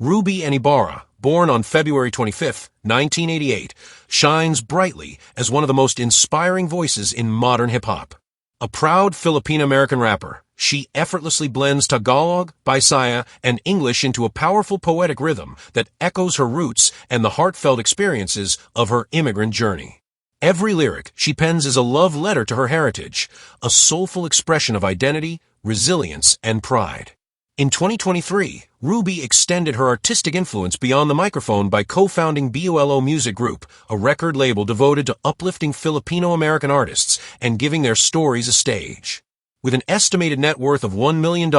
Ruby Anne Ibarra, born on February 25, 1988, shines brightly as one of the most inspiring voices in modern hip-hop. A proud Filipino-American rapper, she effortlessly blends Tagalog, Bisaya, and English into a powerful poetic rhythm that echoes her roots and the heartfelt experiences of her immigrant journey. Every lyric she pens is a love letter to her heritage, a soulful expression of identity, resilience, and pride. In 2023, Ruby extended her artistic influence beyond the microphone by co-founding Bolo Music Group, a record label devoted to uplifting Filipino-American artists and giving their stories a stage. With an estimated net worth of $1 million,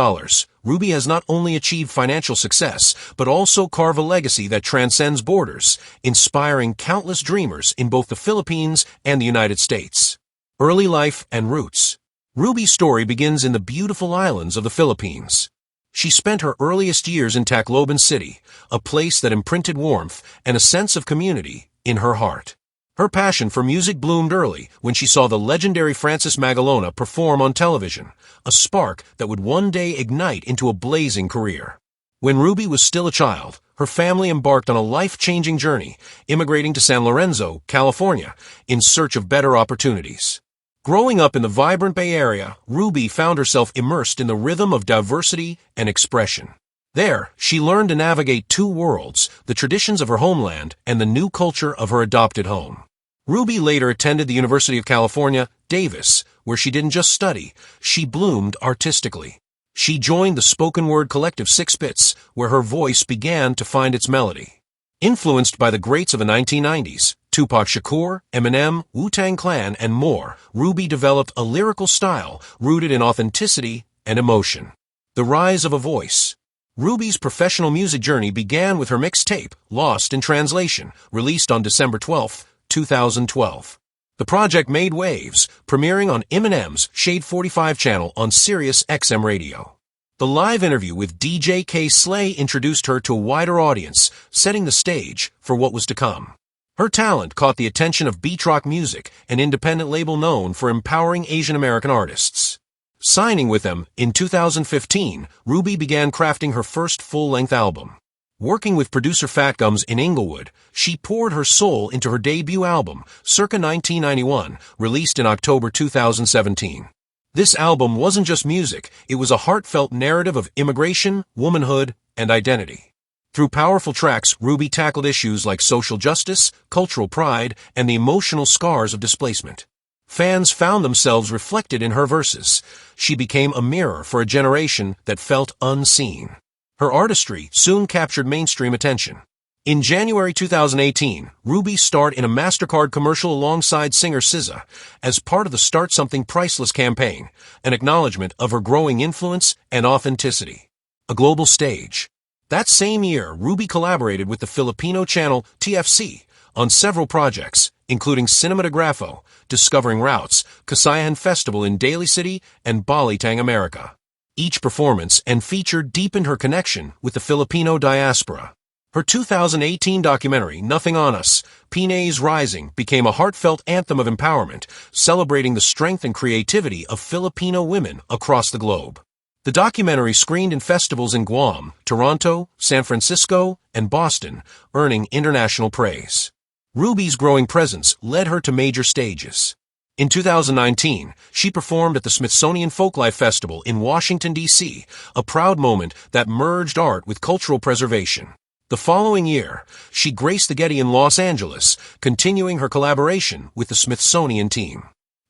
Ruby has not only achieved financial success, but also carved a legacy that transcends borders, inspiring countless dreamers in both the Philippines and the United States. Early life and roots. Ruby's story begins in the beautiful islands of the Philippines. She spent her earliest years in Tacloban City, a place that imprinted warmth and a sense of community in her heart. Her passion for music bloomed early when she saw the legendary Francis Magalona perform on television, a spark that would one day ignite into a blazing career. When Ruby was still a child, her family embarked on a life-changing journey, immigrating to San Lorenzo, California, in search of better opportunities. Growing up in the vibrant Bay Area, Ruby found herself immersed in the rhythm of diversity and expression. There, she learned to navigate two worlds, the traditions of her homeland and the new culture of her adopted home. Ruby later attended the University of California, Davis, where she didn't just study, she bloomed artistically. She joined the spoken word collective Six Bits, where her voice began to find its melody. Influenced by the greats of the 1990s, Tupac Shakur, Eminem, Wu-Tang Clan, and more, Ruby developed a lyrical style rooted in authenticity and emotion. The rise of a voice. Ruby's professional music journey began with her mixtape, Lost in Translation, released on December 12, 2012. The project made waves, premiering on Eminem's Shade 45 channel on Sirius XM Radio. The live interview with DJ K. Slay introduced her to a wider audience, setting the stage for what was to come. Her talent caught the attention of Beat Rock Music, an independent label known for empowering Asian American artists. Signing with them in 2015, Ruby began crafting her first full-length album. Working with producer Fat Gums in Inglewood, she poured her soul into her debut album, circa 1991, released in October 2017. This album wasn't just music, it was a heartfelt narrative of immigration, womanhood, and identity. Through powerful tracks, Ruby tackled issues like social justice, cultural pride, and the emotional scars of displacement. Fans found themselves reflected in her verses. She became a mirror for a generation that felt unseen. Her artistry soon captured mainstream attention. In January 2018, Ruby starred in a MasterCard commercial alongside singer SZA as part of the Start Something Priceless campaign, an acknowledgement of her growing influence and authenticity. A global stage. That same year, Ruby collaborated with the Filipino channel TFC on several projects, including Cinematographo, Discovering Routes, Kasayahan Festival in Daly City, and Balitang America. Each performance and feature deepened her connection with the Filipino diaspora. Her 2018 documentary, Nothing on Us, Pinays Rising, became a heartfelt anthem of empowerment, celebrating the strength and creativity of Filipino women across the globe. The documentary screened in festivals in Guam, Toronto, San Francisco, and Boston, earning international praise. Ruby's growing presence led her to major stages. In 2019, she performed at the Smithsonian Folklife Festival in Washington, D.C., a proud moment that merged art with cultural preservation. The following year, she graced the Getty in Los Angeles, continuing her collaboration with the Smithsonian team.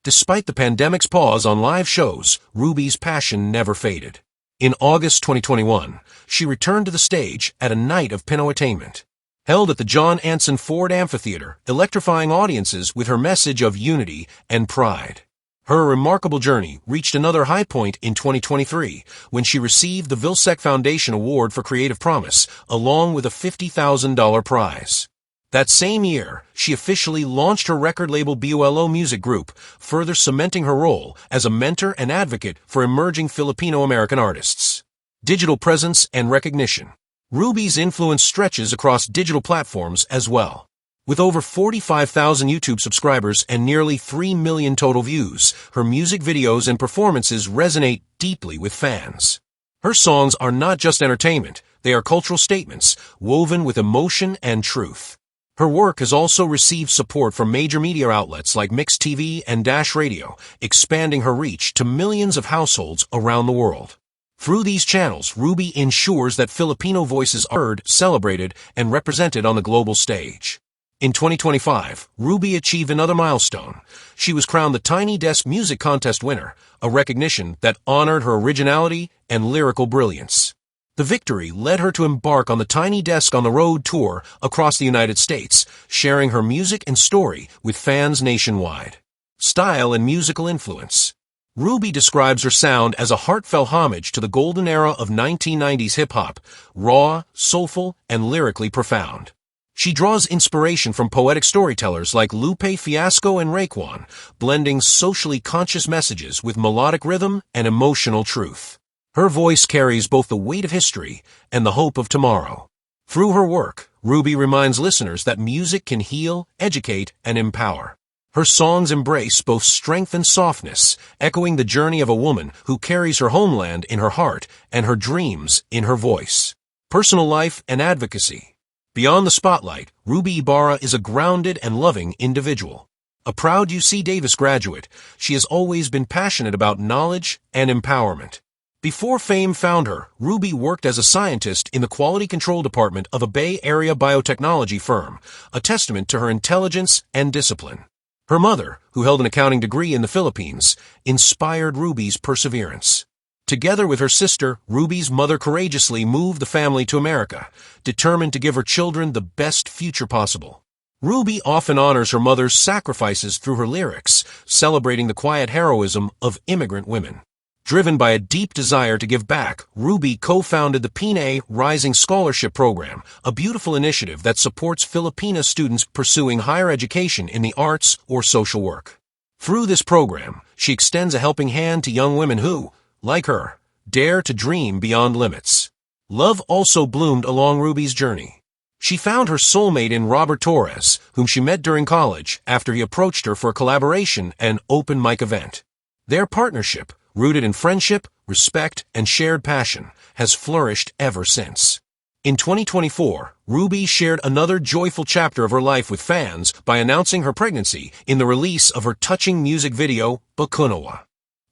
Despite the pandemic's pause on live shows, Ruby's passion never faded. In August 2021, she returned to the stage at a night of Pinoy-tainment. Held at the John Anson Ford Amphitheater, electrifying audiences with her message of unity and pride. Her remarkable journey reached another high point in 2023 when she received the Vilsec Foundation Award for Creative Promise, along with a $50,000 prize. That same year, she officially launched her record label Bolo Music Group, further cementing her role as a mentor and advocate for emerging Filipino-American artists. Digital presence and recognition. Ruby's influence stretches across digital platforms as well. With over 45,000 YouTube subscribers and nearly 3 million total views, her music videos and performances resonate deeply with fans. Her songs are not just entertainment, they are cultural statements, woven with emotion and truth. Her work has also received support from major media outlets like Mix TV and Dash Radio, expanding her reach to millions of households around the world. Through these channels, Ruby ensures that Filipino voices are heard, celebrated, and represented on the global stage. In 2025, Ruby achieved another milestone. She was crowned the Tiny Desk Music Contest winner, a recognition that honored her originality and lyrical brilliance. The victory led her to embark on the Tiny Desk on the Road tour across the United States, sharing her music and story with fans nationwide. Style and musical influence. Ruby describes her sound as a heartfelt homage to the golden era of 1990s hip-hop, raw, soulful, and lyrically profound. She draws inspiration from poetic storytellers like Lupe Fiasco and Raekwon, blending socially conscious messages with melodic rhythm and emotional truth. Her voice carries both the weight of history and the hope of tomorrow. Through her work, Ruby reminds listeners that music can heal, educate, and empower. Her songs embrace both strength and softness, echoing the journey of a woman who carries her homeland in her heart and her dreams in her voice. Personal life and advocacy. Beyond the spotlight, Ruby Ibarra is a grounded and loving individual. A proud UC Davis graduate, she has always been passionate about knowledge and empowerment. Before fame found her, Ruby worked as a scientist in the quality control department of a Bay Area biotechnology firm, a testament to her intelligence and discipline. Her mother, who held an accounting degree in the Philippines, inspired Ruby's perseverance. Together with her sister, Ruby's mother courageously moved the family to America, determined to give her children the best future possible. Ruby often honors her mother's sacrifices through her lyrics, celebrating the quiet heroism of immigrant women. Driven by a deep desire to give back, Ruby co-founded the PINA Rising Scholarship Program, a beautiful initiative that supports Filipina students pursuing higher education in the arts or social work. Through this program, she extends a helping hand to young women who, like her, dare to dream beyond limits. Love also bloomed along Ruby's journey. She found her soulmate in Robert Torres, whom she met during college after he approached her for a collaboration and open mic event. Their partnership, rooted in friendship, respect, and shared passion, has flourished ever since. In 2024, Ruby shared another joyful chapter of her life with fans by announcing her pregnancy in the release of her touching music video, Bakunawa.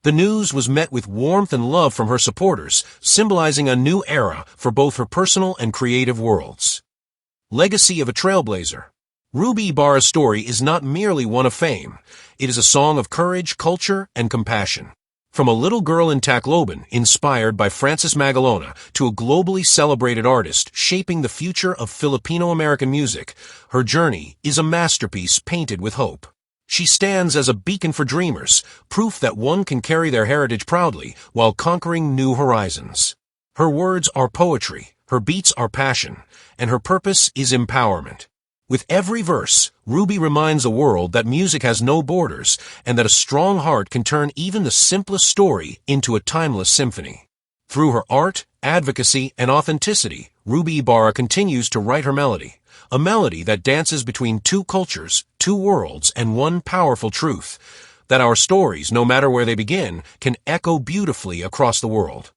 The news was met with warmth and love from her supporters, symbolizing a new era for both her personal and creative worlds. Legacy of a Trailblazer. Ruby Ibarra's story is not merely one of fame. It is a song of courage, culture, and compassion. From a little girl in Tacloban, inspired by Francis Magalona, to a globally celebrated artist shaping the future of Filipino-American music, her journey is a masterpiece painted with hope. She stands as a beacon for dreamers, proof that one can carry their heritage proudly while conquering new horizons. Her words are poetry, her beats are passion, and her purpose is empowerment. With every verse, Ruby reminds the world that music has no borders and that a strong heart can turn even the simplest story into a timeless symphony. Through her art, advocacy, and authenticity, Ruby Ibarra continues to write her melody. A melody that dances between two cultures, two worlds, and one powerful truth, that our stories, no matter where they begin, can echo beautifully across the world.